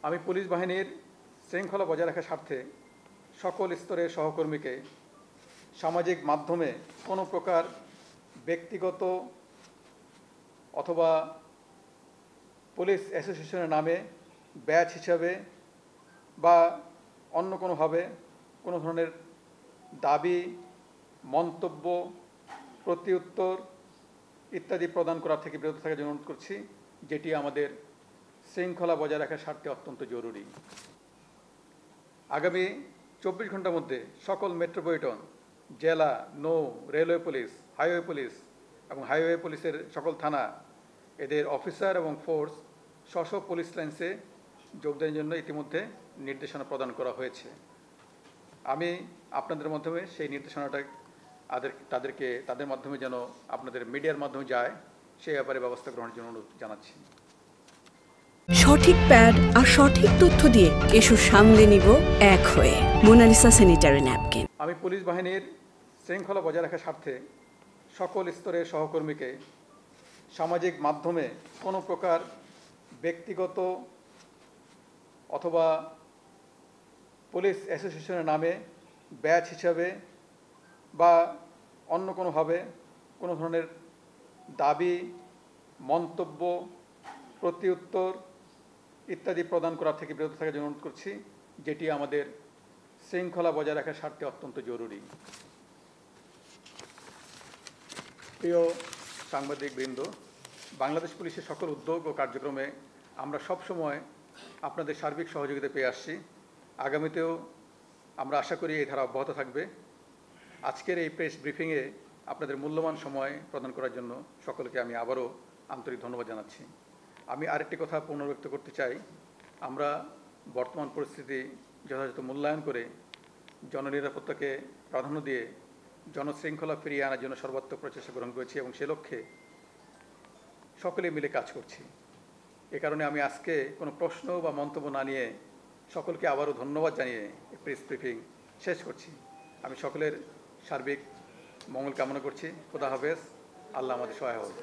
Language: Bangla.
আমি পুলিশ বাহিনীর শৃঙ্খলা বজায় রাখার স্বার্থে সকল স্তরের সহকর্মীকে সামাজিক মাধ্যমে কোনো প্রকার ব্যক্তিগত অথবা পুলিশ অ্যাসোসিয়েশনের নামে ব্যাচ হিসাবে বা অন্য কোনোভাবে কোনো ধরনের দাবি, মন্তব্য, প্রতিউত্তর ইত্যাদি প্রদান করা থেকে বিরত থাকার জন্য অনুরোধ করছি, যেটি আমাদের শৃঙ্খলা বজায় রাখার স্বার্থে অত্যন্ত জরুরি। আগামী 24 ঘন্টার মধ্যে সকল মেট্রোপলিটন, জেলা, নৌ, রেলওয়ে পুলিশ, হাইওয়ে পুলিশ এবং হাইওয়ে পুলিশের সকল থানা এদের অফিসার এবং ফোর্স স্ব পুলিশ লাইন্সে যোগদানের জন্য ইতিমধ্যে নির্দেশনা প্রদান করা হয়েছে। আমি আপনাদের মাধ্যমে সেই নির্দেশনাটা তাদের মাধ্যমে যেন আপনাদের মিডিয়ার মাধ্যমে যায় সেই ব্যাপারে ব্যবস্থা গ্রহণের জন্য অনুরোধ জানাচ্ছি। সঠিক প্যাড আর সঠিক তথ্য দিয়ে এসো সামলে নিব এক হয়ে। Monalisa sanitary napkin. আমি পুলিশ বাহিনীর শৃঙ্খলা বজায় রাখার স্বার্থে সকল স্তরের সহকর্মীকে সামাজিক মাধ্যমে কোনো প্রকার ব্যক্তিগত অথবা পুলিশ অ্যাসোসিয়েশনের নামে ব্যাচ হিসাবে বা অন্য কোনোভাবে কোনো ধরনের দাবি, মন্তব্য, প্রতিউত্তর ইত্যাদি প্রদান করা থেকে বিরত থাকার জন্য অনুরোধ করছি, যেটি আমাদের শৃঙ্খলা বজায় রাখার স্বার্থে অত্যন্ত জরুরি। প্রিয় সাংবাদিকবৃন্দ, বাংলাদেশ পুলিশের সকল উদ্যোগ ও কার্যক্রমে আমরা সবসময় আপনাদের সার্বিক সহযোগিতা পেয়ে আসছি। আগামীতেও আমরা আশা করি এই ধারা অব্যাহত থাকবে। আজকের এই প্রেস ব্রিফিংয়ে আপনাদের মূল্যবান সময় প্রদান করার জন্য সকলকে আমি আবারও আন্তরিক ধন্যবাদ জানাচ্ছি। আমি আরেকটি কথা পুনর্ব্যক্ত করতে চাই, আমরা বর্তমান পরিস্থিতি যথাযথ মূল্যায়ন করে জননিরাপত্তাকে প্রাধান্য দিয়ে জনশৃঙ্খলা ফিরিয়ে আনার জন্য সর্বাত্মক প্রচেষ্টা গ্রহণ করেছি এবং সে লক্ষ্যে সকলে মিলে কাজ করছি। এ কারণে আমি আজকে কোনো প্রশ্ন বা মন্তব্য না নিয়ে সকলকে আবারও ধন্যবাদ জানিয়ে প্রেস ব্রিফিং শেষ করছি। আমি সকলের সার্বিক মঙ্গল কামনা করছি। খোদা হাফেজ। আল্লাহ আমাদের সহায় হোক।